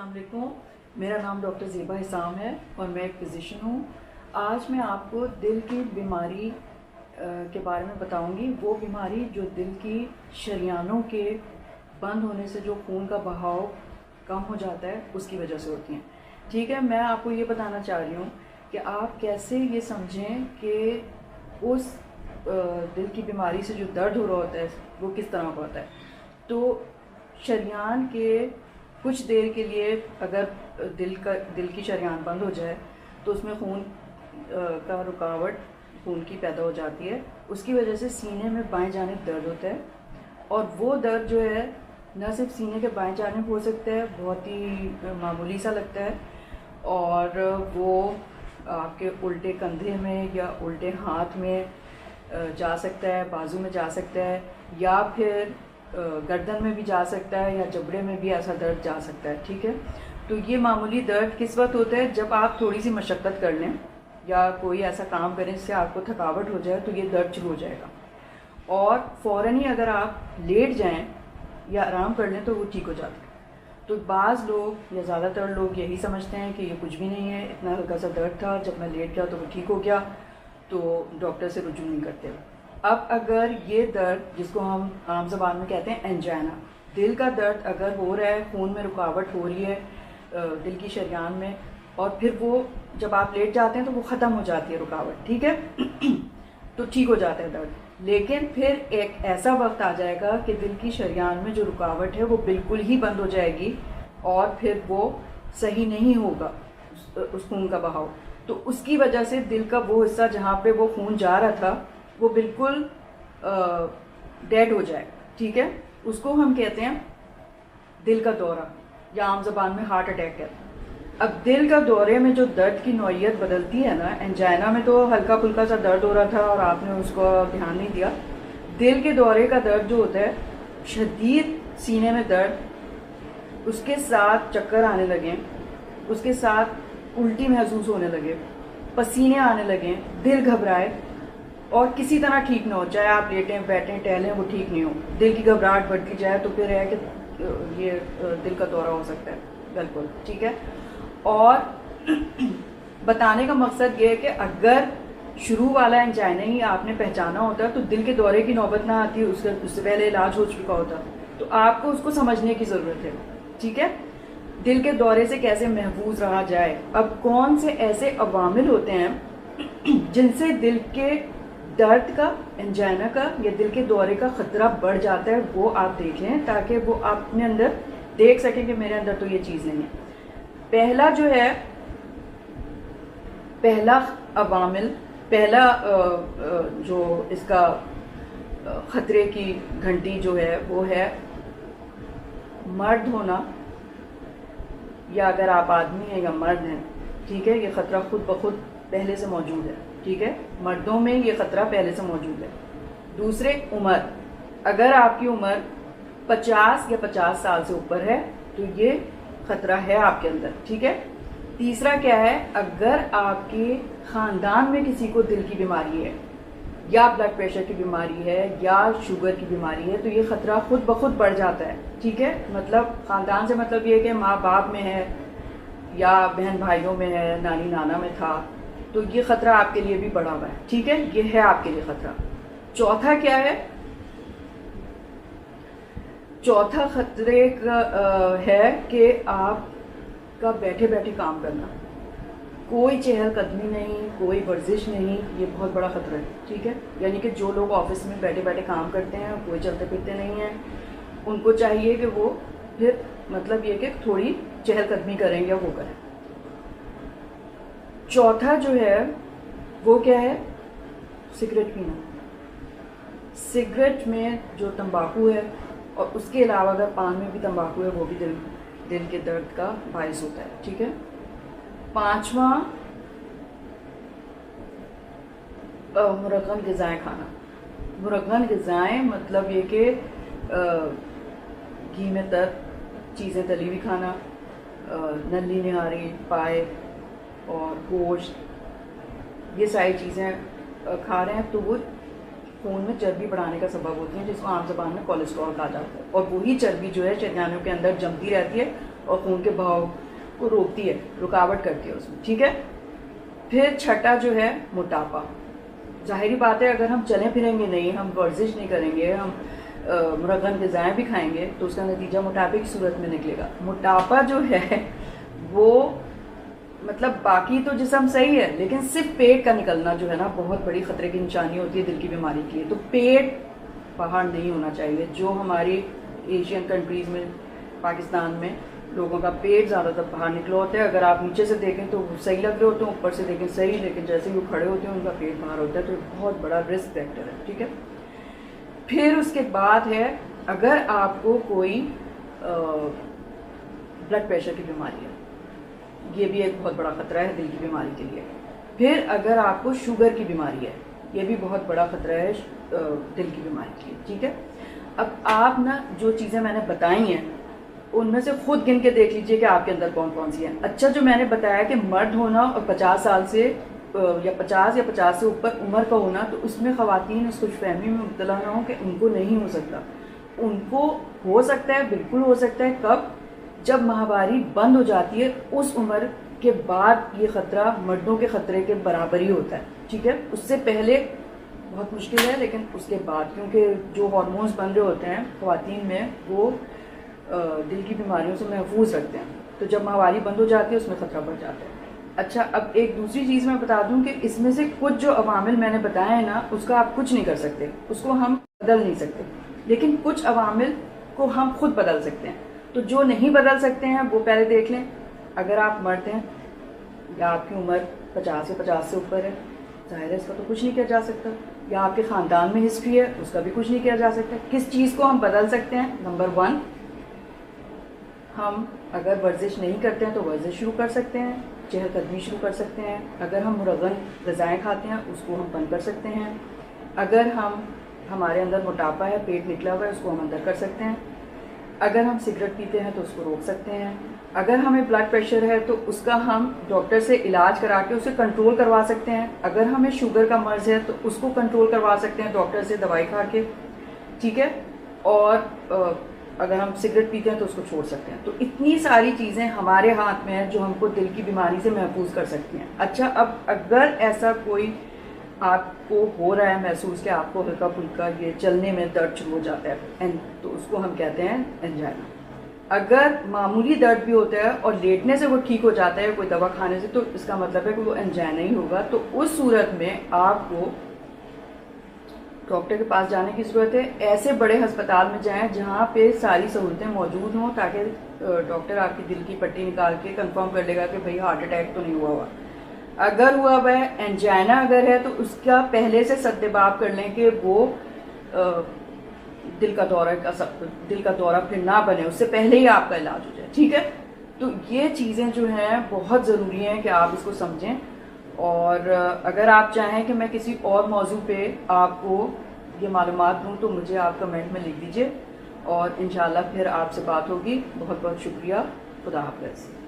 अस्सलाम वालेकुम। मेरा नाम डॉक्टर ज़ेबा हिसाम है और मैं एक फिज़िशियन हूँ। आज मैं आपको दिल की बीमारी के बारे में बताऊँगी। वो बीमारी जो दिल की शरियानों के बंद होने से जो खून का बहाव कम हो जाता है उसकी वजह से होती हैं। ठीक है, मैं आपको ये बताना चाह रही हूँ कि आप कैसे ये समझें कि उस दिल की बीमारी से जो दर्द हो रहा होता है वो किस तरह का होता है। तो शरियान के कुछ देर के लिए अगर दिल की शरियान बंद हो जाए तो उसमें खून का रुकावट खून की पैदा हो जाती है। उसकी वजह से सीने में बाएं जानिब दर्द होता है और वो दर्द जो है न सिर्फ सीने के बाएं जानिब हो सकता है, बहुत ही मामूली सा लगता है, और वो आपके उल्टे कंधे में या उल्टे हाथ में जा सकता है, बाजू में जा सकता है, या फिर गर्दन में भी जा सकता है, या जबड़े में भी ऐसा दर्द जा सकता है। ठीक है, तो ये मामूली दर्द किस वक्त होता है? जब आप थोड़ी सी मशक्क़त कर लें या कोई ऐसा काम करें जिससे आपको थकावट हो जाए तो ये दर्द शुरू हो जाएगा, और फ़ौरन ही अगर आप लेट जाएं या आराम कर लें तो वो ठीक हो जाता है। तो बाज़ लोग या ज़्यादातर लोग यही समझते हैं कि ये कुछ भी नहीं है, इतना हल्का सा दर्द था, जब मैं लेट गया तो वो ठीक हो गया, तो डॉक्टर से रुजू नहीं करते। अब अगर ये दर्द, जिसको हम आम ज़बान में कहते हैं एंजाइना, दिल का दर्द अगर हो रहा है, खून में रुकावट हो रही है दिल की शरियान में, और फिर वो जब आप लेट जाते हैं तो वो ख़त्म हो जाती है रुकावट, ठीक है तो ठीक हो जाता है दर्द। लेकिन फिर एक ऐसा वक्त आ जाएगा कि दिल की शरियान में जो रुकावट है वो बिल्कुल ही बंद हो जाएगी और फिर वो सही नहीं होगा उस खून का बहाव। तो उसकी वजह से दिल का वो हिस्सा जहाँ पे वो खून जा रहा था वो बिल्कुल डेड हो जाएगा। ठीक है, उसको हम कहते हैं दिल का दौरा, या आम ज़बान में हार्ट अटैक कहते हैं। अब दिल का दौरे में जो दर्द की नौइयत बदलती है ना, एंजाइना में तो हल्का फुल्का सा दर्द हो रहा था और आपने उसको ध्यान नहीं दिया। दिल के दौरे का दर्द जो होता है, शदीद सीने में दर्द, उसके साथ चक्कर आने लगे, उसके साथ उल्टी महसूस होने लगे, पसीने आने लगे, दिल घबराए और किसी तरह ठीक ना हो, चाहे आप लेटें बैठें टहलें वो ठीक नहीं हो, दिल की घबराहट बढ़ती जाए, तो फिर है कि ये दिल का दौरा हो सकता है। बिल्कुल ठीक है। और बताने का मकसद ये है कि अगर शुरू वाला एंजाइना ही आपने पहचाना होता तो दिल के दौरे की नौबत ना आती, उससे पहले इलाज हो चुका होता। तो आपको उसको समझने की ज़रूरत है। ठीक है, दिल के दौरे से कैसे महफूज रहा जाए। अब कौन से ऐसे अवामिल होते हैं जिनसे दिल के दर्द का, एंजाइना का या दिल के दौरे का ख़तरा बढ़ जाता है, वो आप देख लें ताकि वो आप अपने अंदर देख सकें कि मेरे अंदर तो ये चीज़ नहीं है। पहला जो है, पहला अवामिल, पहला जो इसका ख़तरे की घंटी जो है वो है मर्द होना, या अगर आप आदमी हैं या मर्द हैं, ठीक है, ये ख़तरा खुद ब खुद पहले से मौजूद है। ठीक है, मर्दों में ये ख़तरा पहले से मौजूद है। दूसरे, उम्र, अगर आपकी उम्र 50 या 50 साल से ऊपर है तो ये ख़तरा है आपके अंदर। ठीक है। तीसरा क्या है, अगर आपके ख़ानदान में किसी को दिल की बीमारी है या ब्लड प्रेशर की बीमारी है या शुगर की बीमारी है तो ये ख़तरा खुद ब खुद बढ़ जाता है। ठीक है, मतलब ख़ानदान से मतलब ये कि माँ बाप में है या बहन भाइयों में है, नानी नाना में था, तो ये ख़तरा आपके लिए भी बढ़ा हुआ है। ठीक है, ये है आपके लिए ख़तरा। चौथा क्या है, चौथा खतरे का है कि आपका बैठे बैठे काम करना, कोई चहलकदमी नहीं, कोई वर्जिश नहीं, ये बहुत बड़ा खतरा है। ठीक है, यानी कि जो लोग ऑफिस में बैठे बैठे काम करते हैं, कोई चलते फिरते नहीं हैं, उनको चाहिए कि वो फिर मतलब ये कि थोड़ी चहलकदमी करें या वो करें। चौथा जो है वो क्या है, सिगरेट पीना। सिगरेट में जो तंबाकू है और उसके अलावा अगर पान में भी तंबाकू है वो भी दिल के दर्द का बायस होता है। ठीक है। पांचवा, मुरगन ग़िज़ाएँ खाना। मुरगन ग़िज़ाएँ मतलब ये कि घी में तर चीज़ें तली हुई खाना, नली निहारी, पाए और गोश्त, ये सारी चीज़ें खा रहे हैं तो वो खून में चर्बी बढ़ाने का सबब होती है, जिसको आम ज़बान में कोलेस्ट्रॉल कहा जाता है। और वही चर्बी जो है शरियानों के अंदर जमती रहती है और खून के बहाव को रोकती है, रुकावट करती है उसमें, ठीक है। फिर छठा जो है मोटापा। जाहिर बात है अगर हम चलें फिरेंगे नहीं, हम वर्जिश नहीं करेंगे, हम मुरगन ग़िज़ाएँ भी खाएंगे तो उसका नतीजा मोटापे की सूरत में निकलेगा। मोटापा जो है वो मतलब बाकी तो जिस्म सही है, लेकिन सिर्फ पेट का निकलना जो है ना बहुत बड़ी ख़तरे की निशानी होती है दिल की बीमारी के लिए। तो पेट बाहर नहीं होना चाहिए। जो हमारी एशियन कंट्रीज़ में, पाकिस्तान में लोगों का पेट ज़्यादातर बाहर निकला होता है। अगर आप नीचे से देखें तो सही लग रहे होते हैं, ऊपर से देखें सही, लेकिन जैसे ही वो खड़े होते हैं उनका पेट बाहर होता है, तो बहुत बड़ा रिस्क फैक्टर है, ठीक है। फिर उसके बाद है अगर आपको कोई ब्लड प्रेशर की बीमारी है, ये भी एक बहुत बड़ा ख़तरा है दिल की बीमारी के लिए। फिर अगर आपको शुगर की बीमारी है, ये भी बहुत बड़ा ख़तरा है दिल की बीमारी के लिए, ठीक है। अब आप ना जो चीज़ें मैंने बताई हैं उनमें से खुद गिन के देख लीजिए कि आपके अंदर कौन कौन सी हैं। अच्छा, जो मैंने बताया कि मर्द होना और 50 साल से या 50 से ऊपर उम्र का होना, तो उसमें ख़वातीन इस खुशफहमी में मुब्तला ना हो कि उनको नहीं हो सकता। उनको हो सकता है, बिल्कुल हो सकता है। कब? जब माहवारी बंद हो जाती है उस उम्र के बाद ये ख़तरा मर्दों के ख़तरे के बराबर ही होता है, ठीक है। उससे पहले बहुत मुश्किल है, लेकिन उसके बाद क्योंकि जो हार्मोन्स बन रहे होते हैं ख़वातीन में वो दिल की बीमारियों से महफूज रखते हैं। तो जब माहवारी बंद हो जाती है उसमें ख़तरा बढ़ जाता है। अच्छा, अब एक दूसरी चीज़ मैं बता दूं कि इसमें से कुछ जो अवामिल मैंने बताए हैं ना, उसका आप कुछ नहीं कर सकते, उसको हम बदल नहीं सकते, लेकिन कुछ अवामिल को हम खुद बदल सकते हैं। तो जो नहीं बदल सकते हैं वो पहले देख लें। अगर आप मर्द हैं या आपकी उम्र 50 से ऊपर है, जाहिर है इसका तो कुछ नहीं किया जा सकता। या आपके ख़ानदान में हिस्ट्री है, उसका भी कुछ नहीं किया जा सकता। किस चीज़ को हम बदल सकते हैं? नंबर 1, हम अगर वर्जिश नहीं करते हैं तो वर्जिश शुरू कर सकते हैं, चहलकदमी शुरू कर सकते हैं। अगर हम मुरगन ग़िज़ाएँ खाते हैं उसको हम बंद कर सकते हैं। अगर हमारे अंदर मोटापा है, पेट निकला हुआ है, उसको हम अंदर कर सकते हैं। अगर हम सिगरेट पीते हैं तो उसको रोक सकते हैं। अगर हमें ब्लड प्रेशर है तो उसका हम डॉक्टर से इलाज करा के उसे कंट्रोल करवा सकते हैं। अगर हमें शुगर का मर्ज़ है तो उसको कंट्रोल करवा सकते हैं डॉक्टर से दवाई खा के, ठीक है। और अगर हम सिगरेट पीते हैं तो उसको छोड़ सकते हैं। तो इतनी सारी चीज़ें हमारे हाथ में हैं जो हमको दिल की बीमारी से महफूज कर सकती हैं। अच्छा, अब अगर ऐसा कोई आपको हो रहा है महसूस कि आपको हल्का फुल्का ये चलने में दर्द शुरू हो जाता है, तो उसको हम कहते हैं एंजाइना। अगर मामूली दर्द भी होता है और लेटने से वो ठीक हो जाता है कोई दवा खाने से, तो इसका मतलब है कि वो एंजाइना ही होगा। तो उस सूरत में आपको डॉक्टर के पास जाने की ज़रूरत है। ऐसे बड़े अस्पताल में जाएं जहाँ पे सारी सहूलतें मौजूद हों, ताकि डॉक्टर आपकी दिल की पट्टी निकाल के कंफर्म कर लेगा कि भाई हार्ट अटैक तो नहीं हुआ हुआ। अगर हुआ हुआ है, एंजाइना अगर है, तो उसका पहले से सद्देबाब कर लें कि वो दिल का दौरा फिर ना बने, उससे पहले ही आपका इलाज हो जाए, ठीक है। तो ये चीज़ें जो हैं बहुत ज़रूरी हैं कि आप इसको समझें। और अगर आप चाहें कि मैं किसी और मौजू पे आपको ये मालूमात दूँ तो मुझे आप कमेंट में लिख दीजिए और इंशाल्लाह फिर आपसे बात होगी। बहुत बहुत शुक्रिया। खुदा हाफ़िज़।